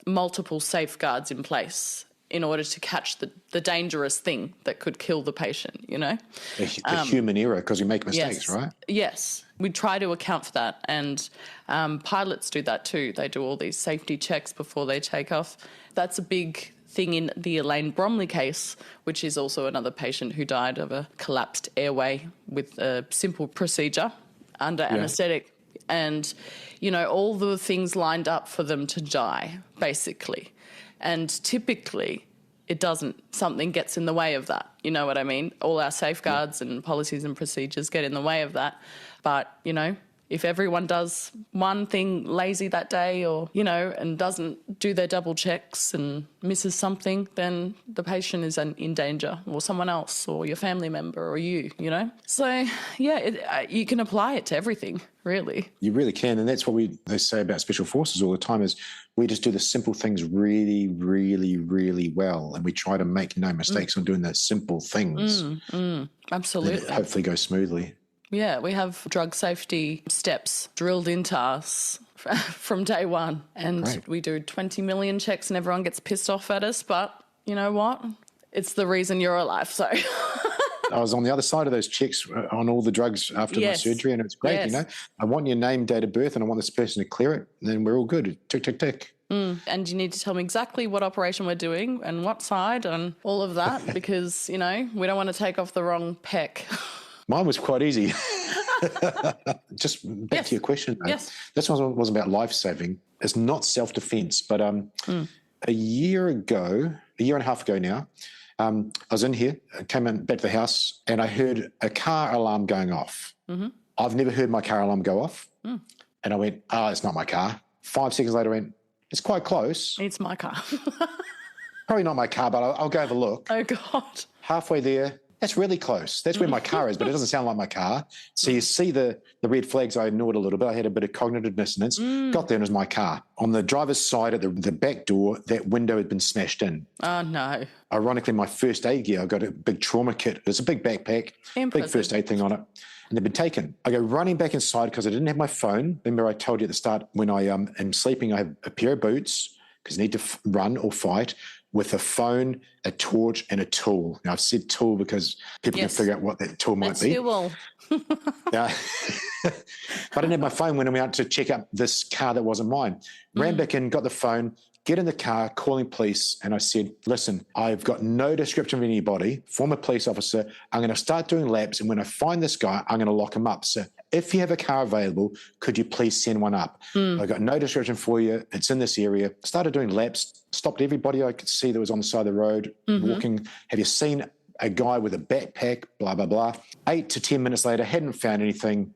multiple safeguards in place in order to catch the dangerous thing that could kill the patient, you know? The human error, because we make mistakes, right? Yes. We try to account for that, and pilots do that too. They do all these safety checks before they take off. That's a big thing in the Elaine Bromley case, which is also another patient who died of a collapsed airway with a simple procedure under anaesthetic. and, you know, all the things lined up for them to die, basically. And typically it doesn't. Something gets in the way of that. You know what I mean? All our safeguards and policies and procedures get in the way of that. But, you know, if everyone does one thing lazy that day or, you know, and doesn't do their double checks and misses something, then the patient is in danger, or someone else, or your family member, or you know? So, yeah, you can apply it to everything, really. You really can. And that's what they say about special forces all the time is we just do the simple things really, really, really well. And we try to make no mistakes on doing those simple things. Absolutely. And it hopefully goes smoothly. Yeah, we have drug safety steps drilled into us from day one. And we do 20 million checks and everyone gets pissed off at us. But you know what? It's the reason you're alive. So I was on the other side of those checks on all the drugs after my surgery, and it's great, you know. I want your name, date of birth, and I want this person to clear it, and then we're all good. Tick, tick, tick. And you need to tell me exactly what operation we're doing and what side and all of that because, you know, we don't want to take off the wrong peck. Mine was quite easy. Just back to your question. Yes. This one was about life-saving. It's not self-defense, but a year and a half ago now, I was in here, I came back to the house, and I heard a car alarm going off. I've never heard my car alarm go off. And I went, it's not my car. 5 seconds later, I went, it's quite close. It's my car. Probably not my car, but I'll go have a look. Oh, God. Halfway there, that's really close. That's where my car is, but it doesn't sound like my car. So you see the red flags. I ignored a little bit. I had a bit of cognitive dissonance. Got there and it was my car. On the driver's side at the back door, that window had been smashed in. Oh, no. Ironically, my first aid gear, I got a big trauma kit. It's a big backpack, big first aid thing on it. And they've been taken. I go running back inside because I didn't have my phone. Remember I told you at the start when I am sleeping, I have a pair of boots because I need to run or fight, with a phone, a torch, and a tool. Now, I've said tool because people can figure out what that tool might be. Tool. But I didn't have my phone when I went out to check out this car that wasn't mine. Ran back in, got the phone, get in the car, calling police, and I said, listen, I've got no description of anybody, former police officer. I'm going to start doing laps, and when I find this guy, I'm going to lock him up. So if you have a car available, could you please send one up? I got no description for you. It's in this area. Started doing laps, stopped everybody I could see that was on the side of the road, walking. Have you seen a guy with a backpack, blah, blah, blah. 8 to 10 minutes later, hadn't found anything.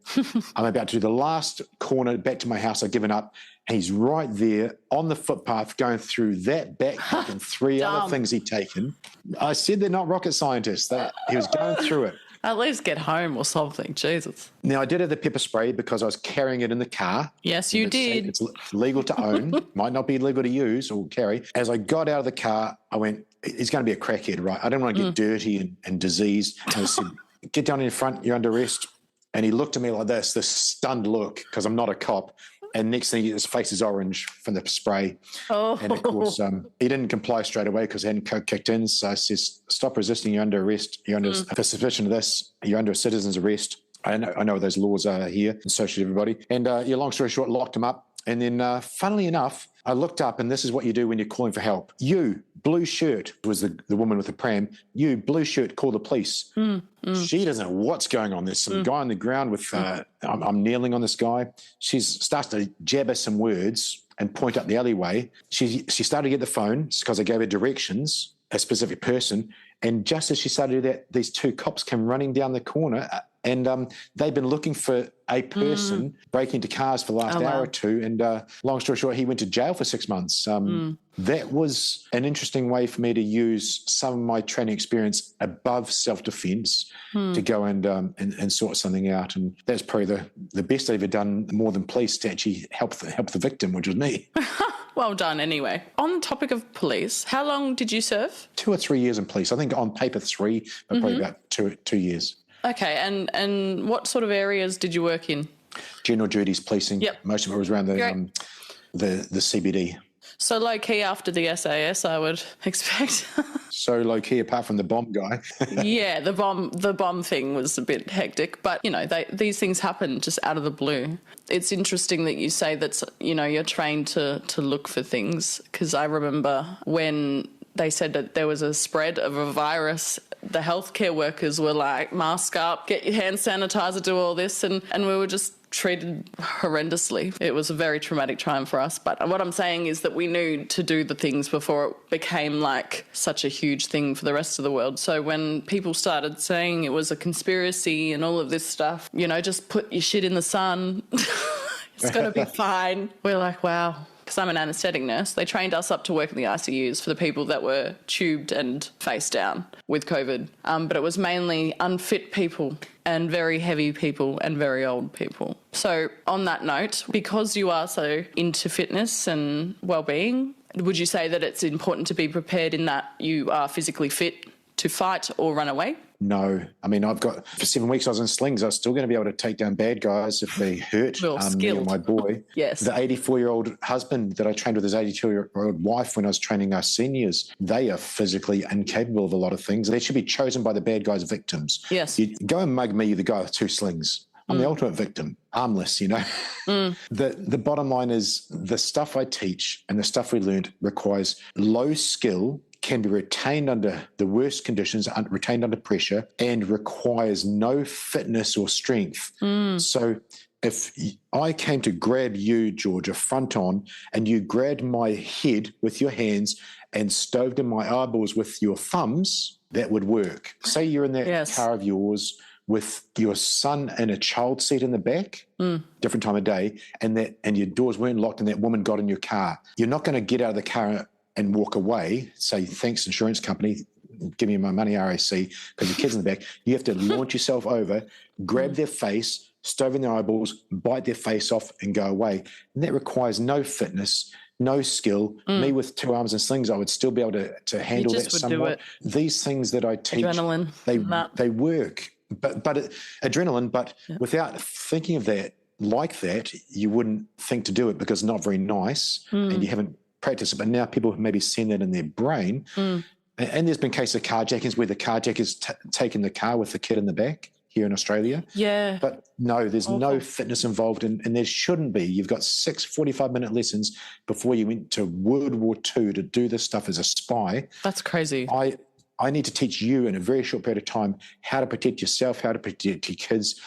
I'm about to do the last corner back to my house. I've given up. And he's right there on the footpath going through that backpack and 3 other things he'd taken. I said they're not rocket scientists. He was going through it. At least get home or something. Jesus. Now, I did have the pepper spray because I was carrying it in the car. Yes, you did. It's legal to own. Might not be legal to use or carry. As I got out of the car, I went, he's going to be a crackhead, right? I don't want to get dirty and diseased. And I said, get down in front. You're under arrest. And he looked at me like this stunned look because I'm not a cop. And next thing, his face is orange from the spray. Oh. And, of course, he didn't comply straight away because he hadn't kicked in. So I says, stop resisting. You're under arrest. You're under, for suspicion of this, you're under a citizen's arrest. I know what those laws are here, and so should everybody. And long story short, locked him up. And then, funnily enough, I looked up, and this is what you do when you're calling for help. You, blue shirt, was the woman with the pram. You, blue shirt, call the police. She doesn't know what's going on. There's some guy on the ground with, I'm kneeling on this guy. She starts to jabber some words and point up the alleyway. She started to get the phone because I gave her directions, a specific person. And just as she started to do that, these 2 cops came running down the corner. And they've been looking for a person breaking into cars for the last hour or 2. And long story short, he went to jail for 6 months. That was an interesting way for me to use some of my training experience above self-defense to go and sort something out. And that's probably the best I've ever done, more than police, to actually help the victim, which was me. Well done, anyway. On the topic of police, how long did you serve? 2 or 3 years in police. I think on paper 3, but probably about 2 years. Okay, and what sort of areas did you work in? General duties, policing. Yep. Most of it was around the CBD. So low key after the SAS, I would expect. So low key, apart from the bomb guy. Yeah, the bomb thing was a bit hectic, but you know these things happen just out of the blue. It's interesting that you say that you're trained to look for things, because I remember when they said that there was a spread of a virus, the healthcare workers were like, mask up, get your hand sanitizer, do all this. And we were just treated horrendously. It was a very traumatic time for us. But what I'm saying is that we knew to do the things before it became like such a huge thing for the rest of the world. So when people started saying it was a conspiracy and all of this stuff, you know, just put your shit in the sun. It's going to be fine. We're like, wow. Because I'm an anaesthetic nurse. They trained us up to work in the ICUs for the people that were tubed and face down with COVID. But it was mainly unfit people and very heavy people and very old people. So on that note, because you are so into fitness and well-being, would you say that it's important to be prepared in that you are physically fit to fight or run away? No. I mean, for 7 weeks I was in slings. I was still going to be able to take down bad guys if they hurt me or my boy. Yes. The 84-year-old husband that I trained with his 82-year-old wife when I was training our seniors, they are physically incapable of a lot of things. They should be chosen by the bad guys' victims. Yes. You go and mug me, the guy with 2 slings. I'm the ultimate victim, harmless, you know. The bottom line is the stuff I teach and the stuff we learned requires low skill, can be retained under the worst conditions, retained under pressure, and requires no fitness or strength. So if I came to grab you, Georgia, front on, and you grabbed my head with your hands and stoved in my eyeballs with your thumbs, that would work. Say you're in that car of yours with your son in a child seat in the back, different time of day, and your doors weren't locked and that woman got in your car. You're not going to get out of the car and walk away, say, thanks, insurance company, give me my money, RAC, because your kid's in the back. You have to launch yourself over, grab their face, stove in their eyeballs, bite their face off and go away. And that requires no fitness, no skill. Me with 2 arms and slings, I would still be able to handle that somewhat. These things that I teach, adrenaline, they work. But adrenaline, but without thinking of that like that, you wouldn't think to do it because it's not very nice and you haven't practiced it. But now people have maybe seen that in their brain. And there's been cases of carjackings where the carjacker's taken the car with the kid in the back here in Australia. Yeah. But no, there's no fitness involved and there shouldn't be. You've got 6 45-minute lessons before you went to World War II to do this stuff as a spy. That's crazy. I need to teach you in a very short period of time how to protect yourself, how to protect your kids,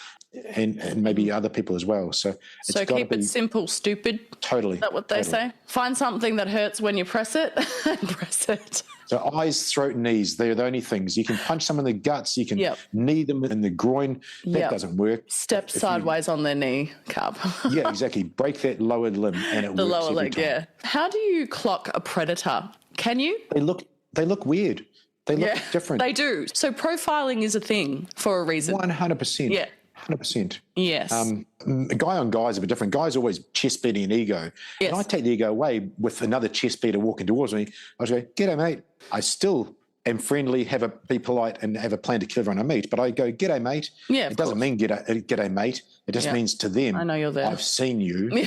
and maybe other people as well. So keep it simple, stupid. Totally. Is that what they say? Find something that hurts when you press it and press it. So eyes, throat, knees, they're the only things. You can punch someone in the guts, you can knee them in the groin. That doesn't work. Step sideways on their knee, Carp. Yeah, exactly. Break that lower limb and it works. The lower leg, time. How do you clock a predator? Can you? They look weird. They look different. They do. So profiling is a thing for a reason. 100%. Yeah. 100%. Yes. Guy on guys are a bit different. Guys always chest beating an ego. Yes. And I take the ego away with another chest beater walking towards me. I go, g'day, mate. I still am friendly, be polite and have a plan to kill everyone I meet. But I go, g'day, mate. Yeah, it doesn't mean g'day, mate. It just means to them, I know you're there. I've seen you.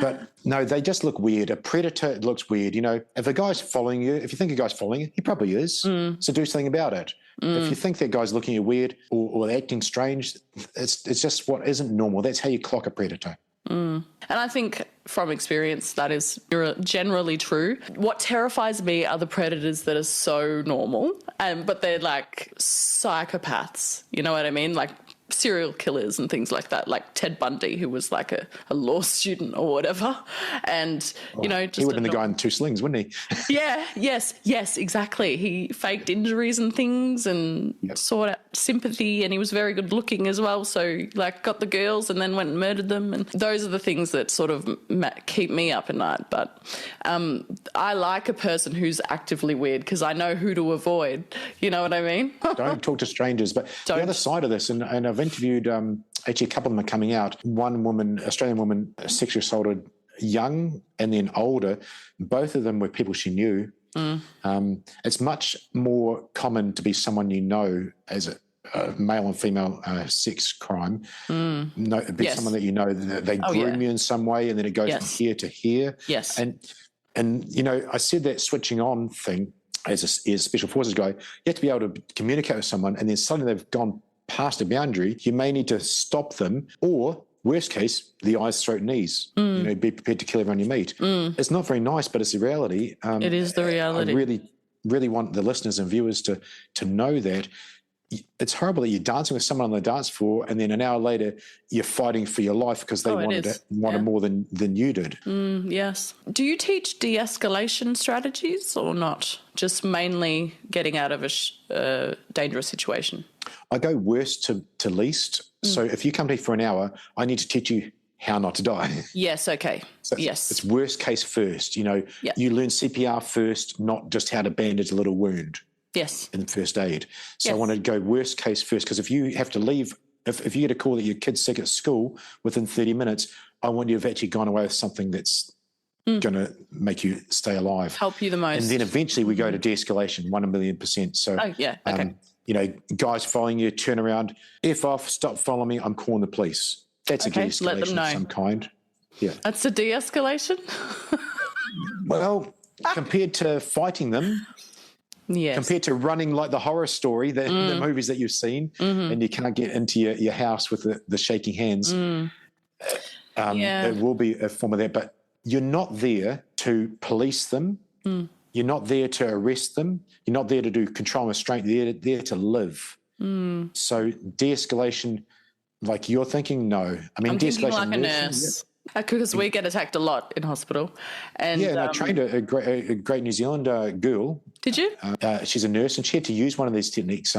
But no, they just look weird. A predator looks weird. You know, if a guy's following you, if you think a guy's following you, he probably is. So do something about it. If you think that guy's looking at you weird or acting strange, it's just what isn't normal. That's how you clock a predator. And I think from experience that is generally true. What terrifies me are the predators that are so normal, but they're like psychopaths. You know what I mean? Like serial killers and things like that, like Ted Bundy, who was like a law student or whatever. And, you know, just he would have been the guy in 2 slings, wouldn't he? Yes, exactly. He faked injuries and things and sought out sympathy, and he was very good looking as well. So, like, got the girls and then went and murdered them. And those are the things that sort of keep me up at night. But I like a person who's actively weird because I know who to avoid. You know what I mean? Don't talk to strangers. But the other side of this, and I've interviewed, actually a couple of them are coming out. One woman, Australian woman, sexually assaulted young and then older. Both of them were people she knew. It's much more common to be someone you know as a male and female sex crime. Be someone that you know, they groom you in some way and then it goes from here to here. Yes. And you know, I said that switching on thing as a special forces guy, you have to be able to communicate with someone and then suddenly they've gone past a boundary. You may need to stop them or, worst case, the eyes, throat, knees. You know, be prepared to kill everyone you meet. It's not very nice, but it's the reality. It is the reality. I really, really want the listeners and viewers to know that it's horrible that you're dancing with someone on the dance floor and then an hour later you're fighting for your life because they wanted more than you did. Yes. Do you teach de-escalation strategies or not? Just mainly getting out of a dangerous situation? I go worst to least. So if you come to me for an hour, I need to teach you how not to die. Yes, okay. So yes. It's worst case first. You learn CPR first, not just how to bandage a little wound. Yes. In first aid. So I want to go worst case first, because if you have to leave, if you get a call that your kid's sick at school within 30 minutes, I want you to have actually gone away with something that's going to make you stay alive. Help you the most. And then eventually we go to de-escalation, 1,000,000%. So, okay. Guys following you, turn around, F off, stop following me, I'm calling the police. That's a de-escalation of some kind. Yeah. That's a de-escalation? Well, compared to fighting them, yes. Compared to running like the horror story, the movies that you've seen, and you can't get into your house with the shaking hands, it will be a form of that. But you're not there to police them. You're not there to arrest them. You're not there to do control and restraint. You're there to live. So de-escalation, like you're thinking, no. I mean, I'm de-escalation thinking like a nurse. Because we get attacked a lot in hospital. And I trained a great New Zealand girl. Did you? She's a nurse, and she had to use one of these techniques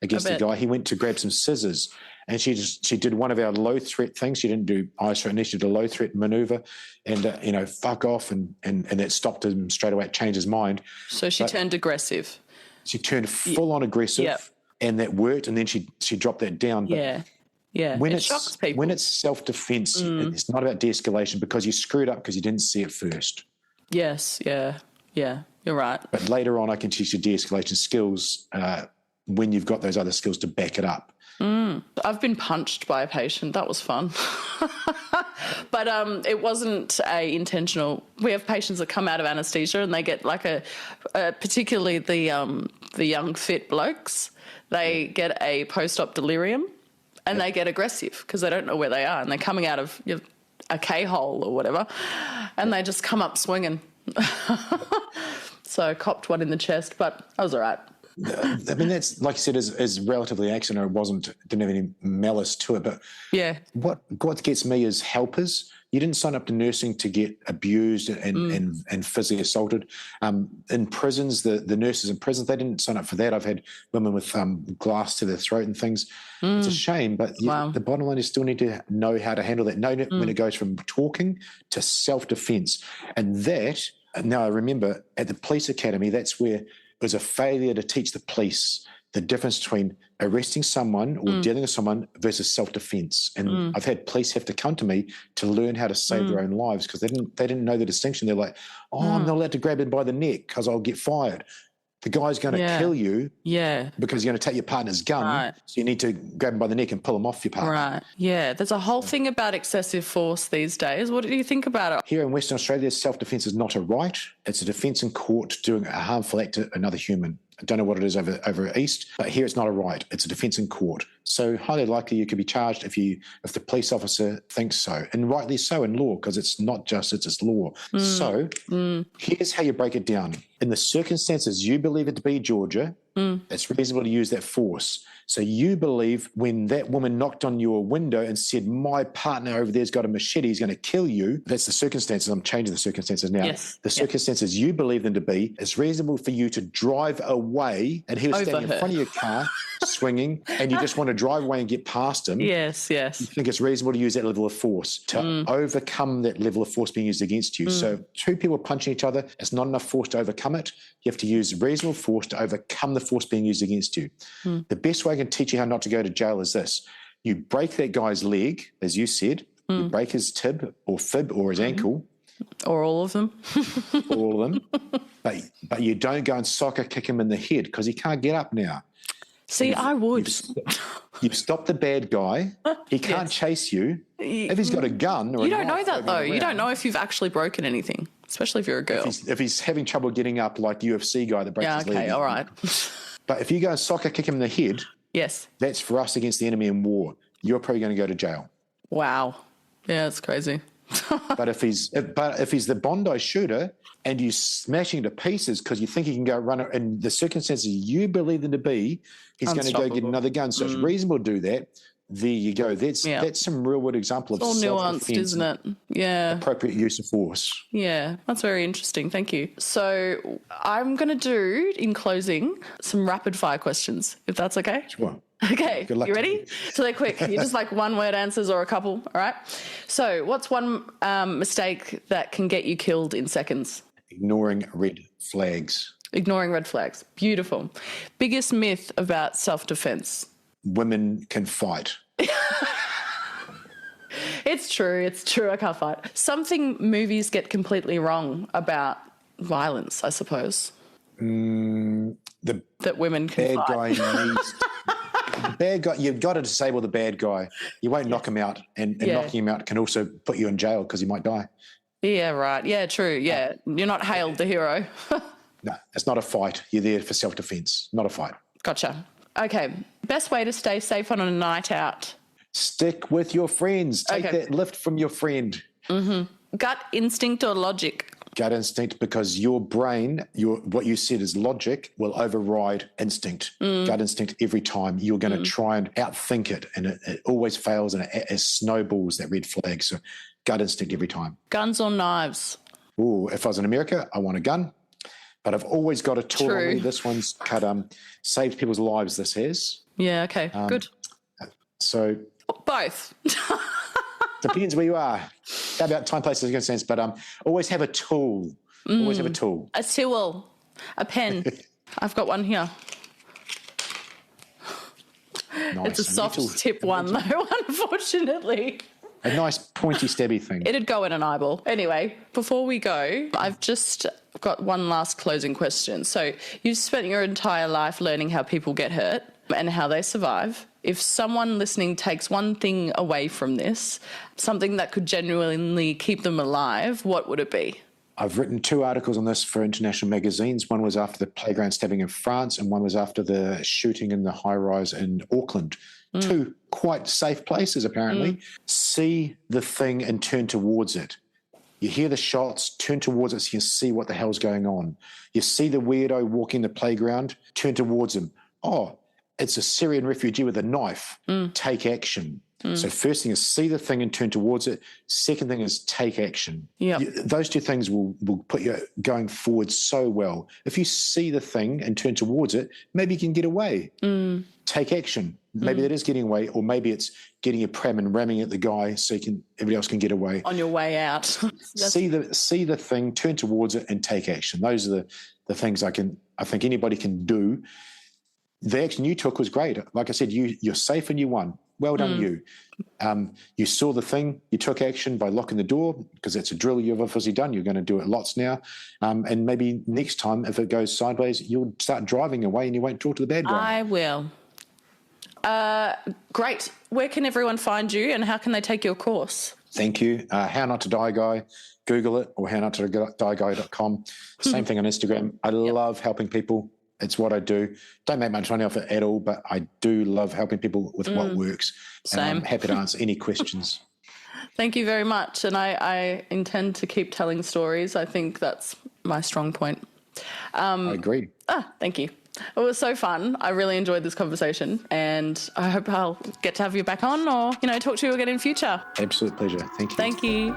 against a guy. He went to grab some scissors, and she did one of our low threat things. She didn't do ice threat, she did a low threat maneuver, and fuck off, and that stopped him straight away. It changed his mind. So she turned aggressive. She turned full on aggressive, and that worked. And then she dropped that down. But yeah, when it shocks people. When it's self-defense, it's not about de-escalation, because you screwed up because you didn't see it first. Yes, yeah, you're right. But later on, I can teach you de-escalation skills when you've got those other skills to back it up. I've been punched by a patient. That was fun. But it wasn't intentional. We have patients that come out of anaesthesia and they get like particularly the young fit blokes, they get a post-op delirium. And they get aggressive because they don't know where they are, and they're coming out of a K-hole or whatever, and they just come up swinging. So I copped one in the chest, but I was all right. I mean, that's, like you said, is relatively accident. It didn't have any malice to it. But what gets me is helpers. You didn't sign up to nursing to get abused and physically assaulted. In prisons, the nurses in prisons, they didn't sign up for that. I've had women with glass to their throat and things. It's a shame, but the bottom line is still need to know how to handle that. Know when it goes from talking to self-defense. And that, now I remember at the police academy, that's where it was a failure to teach the police the difference between arresting someone or dealing with someone versus self-defense. And I've had police have to come to me to learn how to save their own lives, because they didn't know the distinction. They're like, I'm not allowed to grab him by the neck because I'll get fired. The guy's going to kill you because you're going to take your partner's gun. Right. So you need to grab him by the neck and pull him off your partner. Right. Yeah. There's a whole thing about excessive force these days. What do you think about it? Here in Western Australia, self-defense is not a right. It's a defence in court doing a harmful act to another human. I don't know what it is over east, but here it's not a right. It's a defence in court. So highly likely you could be charged if the police officer thinks so, and rightly so in law, because it's not justice, it's law. So here's how you break it down. In the circumstances you believe it to be, Georgia, it's reasonable to use that force. So you believe when that woman knocked on your window and said, my partner over there's got a machete, he's going to kill you. That's the circumstances. I'm changing the circumstances now. Yes. The circumstances you believe them to be, it's reasonable for you to drive away, and he was standing in front of your car swinging, and you just want to drive away and get past him. Yes. You think it's reasonable to use that level of force to overcome that level of force being used against you. So two people punching each other, it's not enough force to overcome it. You have to use reasonable force to overcome the force being used against you. The best way I can teach you how not to go to jail is this. You break that guy's leg, as you said. You break his tib or fib or his ankle. Or all of them. All of them. But you don't go and soccer kick him in the head, because he can't get up now. See, I would. You've stopped the bad guy. He can't chase you. If he's got a gun or you don't know that, though. You don't know if you've actually broken anything, especially if you're a girl. If he's having trouble getting up, like UFC guy that breaks his leg. Okay, all right. But if you go and soccer kick him in the head, that's for us against the enemy in war. You're probably going to go to jail. Wow. Yeah, it's crazy. But if he's the Bondi shooter and you smashing to pieces because you think he can go run it, and the circumstances you believe them to be, he's going to go get another gun. So it's reasonable to do that. There you go. That's some real world example of all self-defense, nuanced, isn't it? Yeah. Appropriate use of force. Yeah, that's very interesting. Thank you. So I'm going to do, in closing, some rapid fire questions, if that's okay. Sure. Okay, you ready? So they're quick. You just like one word answers or a couple, all right? So what's one mistake that can get you killed in seconds? Ignoring red flags. Ignoring red flags. Beautiful. Biggest myth about self-defense? Women can fight. It's true. I can't fight. Something movies get completely wrong about violence, I suppose. That women can bad fight. Guy needs the bad guy. You've got to disable the bad guy. You won't knock him out, and knocking him out can also put you in jail because he might die. Yeah, right. Yeah, true. Yeah, you're not hailed the hero. No, it's not a fight. You're there for self-defense, not a fight. Gotcha. Okay. Best way to stay safe on a night out? Stick with your friends. Take that lift from your friend. Mm-hmm. Gut instinct or logic? Gut instinct, because your brain, what you said is logic, will override instinct. Gut instinct every time. You're going to try and outthink it, and it always fails, and it snowballs that red flag. So gut instinct every time. Guns or knives? Ooh, if I was in America, I want a gun. But I've always got a tool on me. This one's saved people's lives, this has. Yeah, okay, good. So both. Depends where you are. How about time, place, circumstance? But always have a tool. Always have a tool. A tool. A pen. I've got one here. Nice. It's a soft tip one, though, unfortunately. A nice pointy stabby thing. It'd go in an eyeball. Anyway, before we go, I've just got one last closing question. So you've spent your entire life learning how people get hurt and how they survive. If someone listening takes one thing away from this, something that could genuinely keep them alive, what would it be? I've written 2 articles on this for international magazines. One was after the playground stabbing in France, and one was after the shooting in the high-rise in Auckland. 2 quite safe places, apparently. See the thing and turn towards it. You hear the shots, turn towards it so you can see what the hell's going on. You see the weirdo walking the playground, turn towards him. Oh, it's a Syrian refugee with a knife. Take action. So first thing is see the thing and turn towards it. Second thing is take action. Those 2 things will put you going forward so well. If you see the thing and turn towards it, maybe you can get away. Take action. Maybe that is getting away, or maybe it's getting a pram and ramming at the guy so everybody else can get away. On your way out. See the thing, turn towards it, and take action. Those are the things I think anybody can do. The action you took was great. Like I said, you're safe and you won. Well done, you. You saw the thing, you took action by locking the door, because that's a drill you've obviously done. You're going to do it lots now. And maybe next time, if it goes sideways, you'll start driving away and you won't talk to the bad guy. I will. Great. Where can everyone find you, and how can they take your course? Thank you. How Not to Die Guy. Google it, or hownottodieguy.com. Same thing on Instagram. I love helping people. It's what I do. Don't make much money off it at all, but I do love helping people with what works. Same. And I'm happy to answer any questions. Thank you very much. And I intend to keep telling stories. I think that's my strong point. I agree. Thank you. It was so fun. I really enjoyed this conversation, and I hope I'll get to have you back on, or, talk to you again in future. Absolute pleasure. Thank you. Thank you.